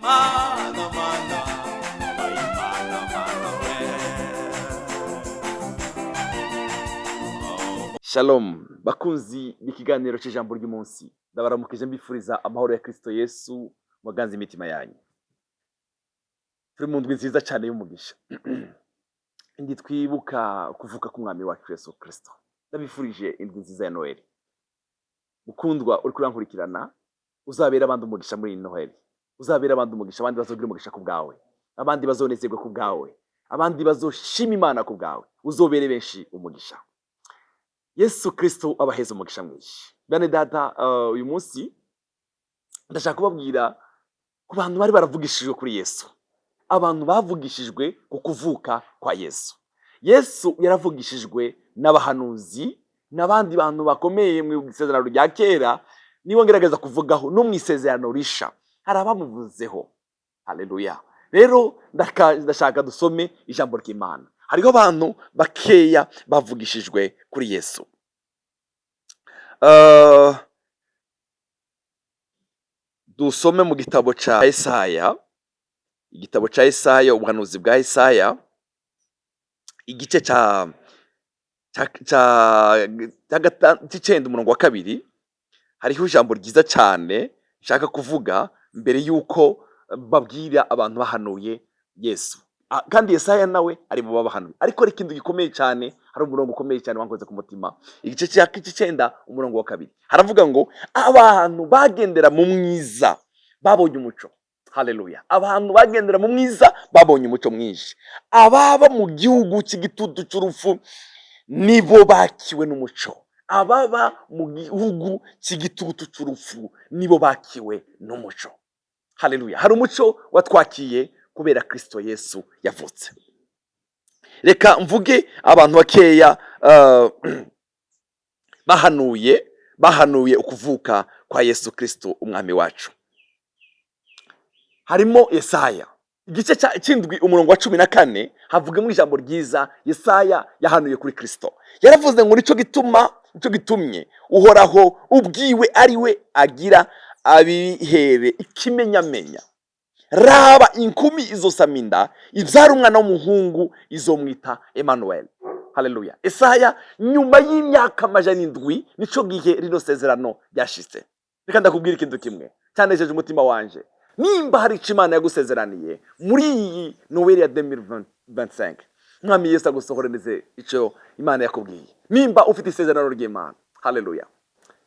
mana mana wabaye mana mana we. Shalom bakunzi b'ikiganiro cy'ijambo ry'umunsi, ndabaramukije mbifuriza amahoro ya Kristo Yesu muganza imitima yanyu. Turi mu ndwi nziza cyane y'umugisha indi twibuka kuvuka k'umwami wacu Yesu Kristo. Ndabifurije indwi nziza ya Noheli. Mukundwa uri kurankurikirana, uzabera abandi umugisha muri Noheli, uzabera abandi umugisha, abandi bazogira umugisha ku bwawe, abandi bazonezerwa ku bwawe, abandi bazoshima Imana ku bwawe, uzobere benshi umugisha. Yesu Kristo abaheza umugisha mwinshi. Bane data, uyu munsi ndashaka kubabwira ku bantu bari baravugishijwe kuri Yesu, abantu bavugishijwe ku kuvuka kwa Yesu. Yesu yaravugishijwe n'abahanuzi n'abandi bantu bakomeye mu isezerano rya kera, nibo ngerageza kuvugaho no mu isezerano risha hari abamuvuzeho. Haleluya. Rero ndashaka dusome ijambo ry'Imana. Hariho abantu bakeya bavugishijwe kuri Yesu. Dusome mu gitabo ca Yesaya, igitabo ca Yesaya, ubuhanuzi bwa Yesaya, igice c'icenda umurongo wa 2. Hariho ijambo ryiza cyane nshaka kuvuga mbere yuko babwira abantu bahanuye Yesu. Kandi Yesaya nawe ari mu babahanuye. Ariko ikintu gikomeye cyane, hari umurongo ukomeye cyane wankoze ku mutima. Igice c'icenda umurongo wa 2. Haravuga ngo abantu bagendera mu mwiza babonye umuco. Haleluya. Abantu bagendera mu mwiza babonye umuco mwinshi. Ababa mu gihugu cy'igitutu cy'urupfu nibo bakiwe n'umuco. Ababa mu gihugu cy'igitutu cy'urupfu nibo bakiwe n'umuco. Haleluya. Hari umuco watwakiye kubera Kristo Yesu yavutse. Reka mvuge abantu bakeya bahanuye ukuvuka kwa Yesu Kristo umwami wacu. Harimo Yesaya, igice c'indwi umurongo wa 14, havugamo ijambo ryiza. Yesaya yahanuye kuri Kristo. Yaravuze ngo nico gitumye uhoraho ubwiwe ari we agira abihere ikimenyamenya. Raba inkumi izosaminda ibyara umwana w'umuhungu izomwita Emmanuel. Haleluya. Yesaya nyuma y'imyaka 700 nico gihe rino sezerano ryashitse. Reka ndakubwira ikintu kimwe cyanejeje umutima wanje. Nimba hari Imana yagusezeraniye muri iyi Noheli ya 2025, mwami Yesu agusohoreze ico Imana yakubwiye. Nimba ufite isezerano ry'Imana, haleluya.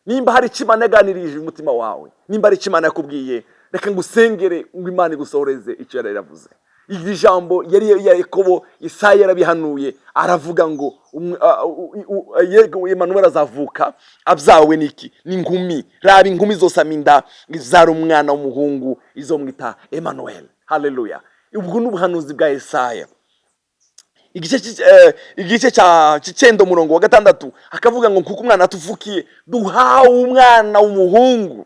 Nimba hari Imana yaganirije umutima wawe, nimba hari Imana yakubwiye, reka ngusengere ngo Imana igusohoreze ico yaravuze. Iri jambo yari ya Yakobo, Yesaya yarabihanuye, aravuga ngo Emmanuel azavuka abyawe niki n'inkumi. Raba inkumi zosaminda izara umwana w'umuhungu izomwita Emmanuel. Haleluya. Ubwo n'ubuhanuzi bwa Yesaya. Igice c'icenda umurongo wa 6 akavuga ngo kuko umwana atuvukiye duhawe umwana w'umuhungu,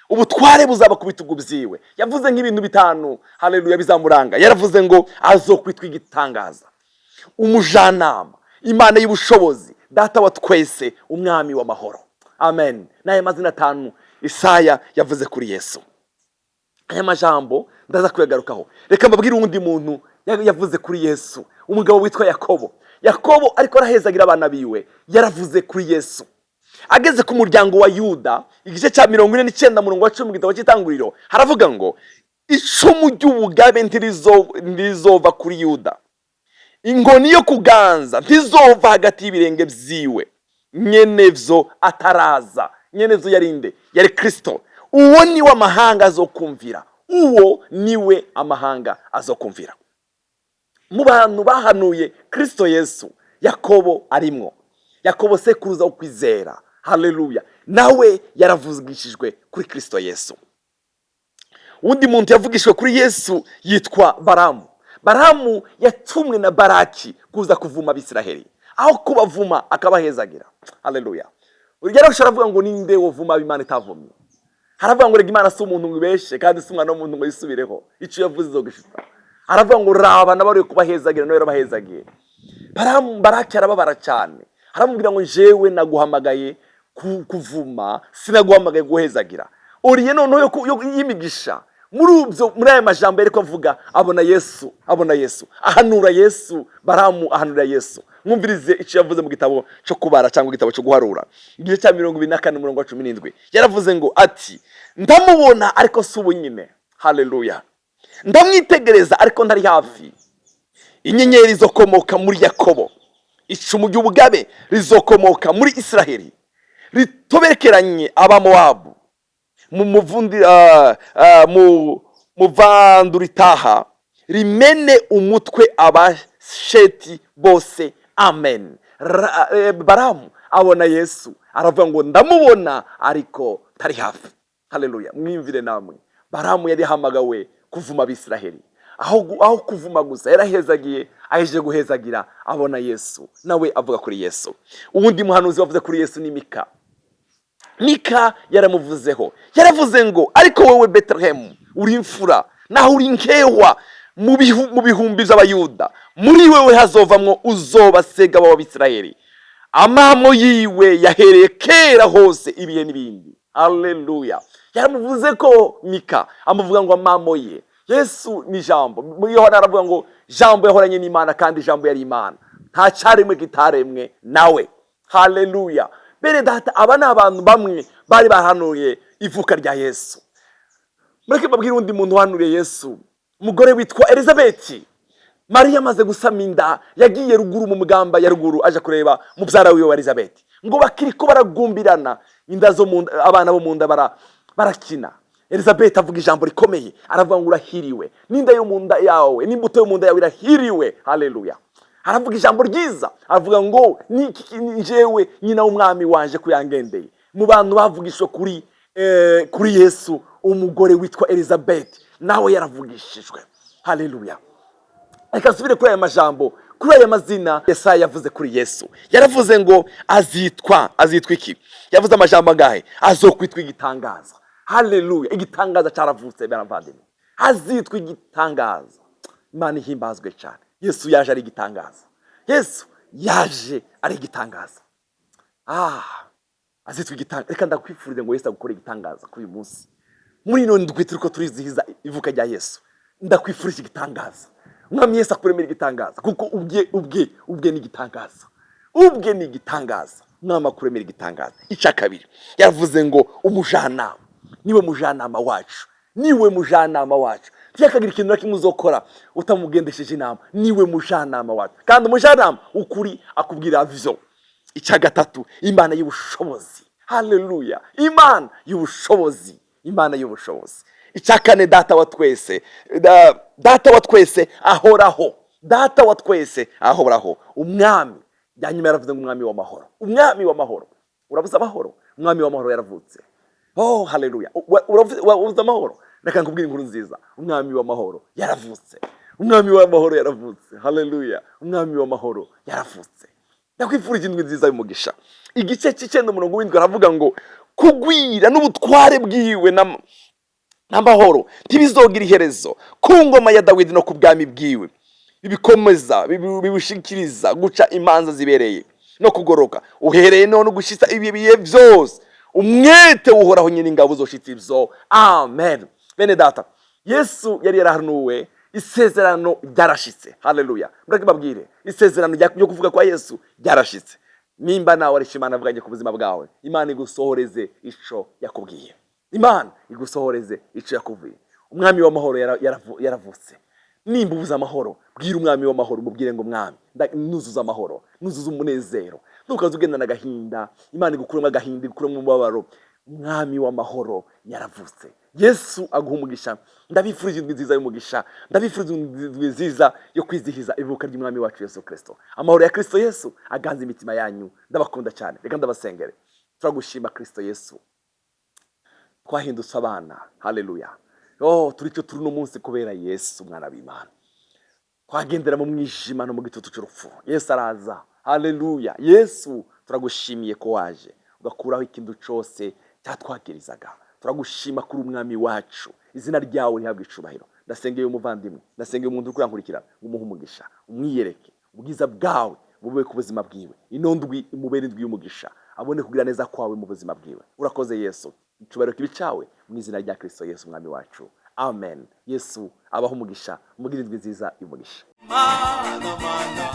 ubutware buzaba ku bitugu byiwe. Yavuze nk'ibintu bitanu, haleluya, bizamuranga. Yaravuze ngo azokwitwa igitangaza, umujanama, Imana y'ubushobozi, data wa twese, umwami w'amahoro. Amen. Naye mazina 5 Yesaya yavuze kuri Yesu. Aya majambo ndaza kuyagarukaho. Reka mbabwire uwundi muntu yavuze kuri Yesu, umugabo witwa Yakobo ariko arahezagira abana biwe. Yaravuze kuri Yesu. Ageze ku muryango wa Yuda, igice ca 49 umurongo wa 10 mu gitabo cy'Itanguriro, haravuga ngo icumu ry'ubugabe ntirizova kuri Yuda, inkoni yo kuganza ntizova hagati y'ibirenge vyiwe. Nyenevyo ataraza. Nyenevyo yarinde? Yari Kristo. Uwo niwe amahanga azokumvira. Uwo niwe amahanga azokumvira. Mu bantu bahanuye Kristo Yesu, Yakobo arimwo. Yakobo sekuruza ukwizera. Haleluya. Nawe yaravugishijwe kuri Kristo Yesu. Undi muntu yavugishijwe kuri Yesu yitwa Baramu. Baramu yatumwe na Baraki kuza kuvuma Abisiraheli. Aho kubavuma akabahezagira. Haleluya. Urugero aravuga ngo ninde wovuma Imana itavumye. Haravuga ngo rega Imana si umuntu ngibeshe kandi si umwana w'umuntu ngo yisubireho. Ico yavuze izogishita. Haravuga ngo raba nabari kubahezagira no yarabahezagiye. Baraki arababara cyane. Haramubwira ngo jewe naguhamagaye kuvuma, sinaguhamagaye guhezagira. Uriye noneho y'imigisha muri aya majambo ariko avuga abona Yesu ahanura Yesu. Baramu ahanura Yesu. Mwumvirize icyo yavuze mu gitabo cyo kubara cyangwa igitabo cyo guharura igice cya 24 umurongo wa 17. Yaravuze ngo ati ndamubona ariko si ubu nyine. Haleluya. Ndamwitegereza ariko ntari hafi. Inyenyeri zokomoka muri Yakobo, icumu ry'ubugabe rizokomoka muri Israheli, ritobekeranye abamowabu muvanduritaha, rimene umutwe abasheti bose. Amen. Baramu abona Yesu aravuga ngo ndamubona ariko ntari hafi. Haleluya. Mwimvire namwe, Baramu yari hamagawe kuvuma Abisiraheli. Aho kuvuma gusa yarahezagiye, aheje guhezagira abona Yesu, nawe avuga kuri Yesu. Ubundi muhanuzi wavuze kuri Yesu ni Mika. Mika yaramuvuzeho, yaravuze ngo ariko wowe Betlehemu uri imfura naho uri nkewa mu bihumbi by'Abayuda, muri wewe hazovamwo uzobasega b'Abisiraheli. Amamo yiwe yahereye kera hose ibihe n'ibindi. Haleluya. Yaramuvuze ko Mika amuvuga ngo amamo ye. Yesu ni jambo. Muri Yohana aravuga ngo jambo yahoranye n'Imana kandi jambo yari Imana, nta cyaremwe gitaremwe nawe. Haleluya. Bene data, aba ni abantu bamwe bari bahanuye ivuka rya Yesu. Mureke babwire undi muntu wahanuriye Yesu, umugore witwa Elizabeth. Mariya amaze gusama inda yagiye ruguru mu mugamba ya ruguru aje kureba mubyara wiwe wa Elizabeth, ngo bakiriko baragumbirana inda zo mu abana bo mu nda barakina. Elizabeth avuga ijambo rikomeye, aravuga ngo urahiriwe n'inda yo mu nda yawe, n'imbuto yo mu nda yawe irahiriwe. Haleluya. Aravuga ijambo ryiza, aravuga ngo njyewe nyina w'umwami wanje kuyangendeye. Mu bantu bavugishwe kuri Yesu, umugore witwa Elizabeth nawe yaravugishijwe. Haleluya. Reka nsubire kuri aya majambo, kuri aya mazina Yesaya yavuze kuri Yesu. Yaravuze ngo azitwa iki? Yavuze amajambo angahe? Azokwitwa igitangaza. Haleluya. Igitangaza cyaravutse baravandimwe, azitwa igitangaza. Imana ihimbazwe cyane. Yesu yaje ari igitangaza. Yesu yaje ari igitangaza. Azitwa igitangaza. Reka ndakwifurije ngo Yesu agukore igitangaza kuri uyu munsi. Muri none turiko turizihiza ivuka rya Yesu. Ndakwifurije igitangaza. Umwami Yesu akuremera igitangaza, kuko ubwe ni igitangaza. Ubwe ni igitangaza. Umwami akuremera igitangaza. Icya kabiri yavuze ngo umujanama. Niwe mujanama wacu. Niwe mujanama wacu. Byakagira ikintu na kimwe uzokora utamugendesheje inama. Niwe mujanama wacu. Kandi umujanama ukuri akubwira vision. Icya gatatu, Imana y'ubushobozi. Haleluya. Imana y'ubushobozi. Imana y'ubushobozi. Icya kane, data wa twese. Data wa twese ahoraho. Data wa twese ahoraho. Umwami. Yanyuma yaravuze ngo umwami w'amahoro. Umwami w'amahoro. Uravuze amahoro? Umwami w'amahoro yaravutse. Oh, haleluya. Uravuze amahoro? Reka nkubwire inkuru nziza. Umwami w'amahoro yaravutse. Umwami w'amahoro yaravutse. Haleluya. Umwami w'amahoro yaravutse. Ndakwifurije indwi nziza y'umugisha. Igice cy'icenda umurongo w'indwi aravuga ngo kugwira n'ubutware bwiwe n'amahoro ntibizogira iherezo ku ngoma ya Dawidi no ku bwami bwiwe, bibikomeza bibushikiriza guca imanza zibereye no kugoroka uhereye none gushitsa ibibiye byose. Umwete uhoraho nyine ingabo zoshitsa ibyo. Amen. Bene data, Yesu yari yarahanuwe, isezerano ryarashitse. Haleluya. Mureke babwire, isezerano ryo kuvuga kwa Yesu ryarashitse. Nimba nawe ari Imana avuganye ku buzima bwawe, Imana igusohoreze ico yakubwiye. Imana igusohoreze ico yakubwiye. Umwami w'amahoro yaravutse. Nimba ubuza amahoro, bwira umwami w'amahoro, mubwire ngo mwami nuzuza amahoro, nuzuza umunezero, ntukaze ugenda n'agahinda. Imana igukuremo agahinda, igukuremo umubabaro. Umwami w'amahoro yaravutse. Yesu aguha umugisha. Ndabifurije indwi nziza y'umugisha. Ndabifurije indwi nziza yo kwizihiza ivuka ry'umwami wacu Yesu Kristo. Amahoro ya Kristo Yesu aganze imitima yanyu. Ndabakunda cyane. Reka ndabasengere. Turagushima Kristo Yesu, twahindutse abana. Haleluya. Turico turi no munsi kubera Yesu mwana w'Imana. Twagendera mu mwijima no mu gitutu cy'urupfu. Yesu araza. Haleluya. Yesu turagushimiye ko waje ugakuraho ikintu cyose cyatwagirizaga. Turagushima kuri umwami wacu. Izina ryawe rihabwe icubahiro. Ndasengeye umuvandimwe, ndasengeye umuntu uri kurankurikira, umuha umugisha, umwiyereke ubwiza bwawe bube ku buzima bwiwe. Inondwi imubere indwi y'umugisha, abone kugira neza kwawe mu buzima bwiwe. Urakoze Yesu. Icubahiro kibi cyawe mu izina rya Kristo Yesu umwami wacu. amen. Yesu abaho umugisha, umugirirwe nziza y'umugisha. mana mana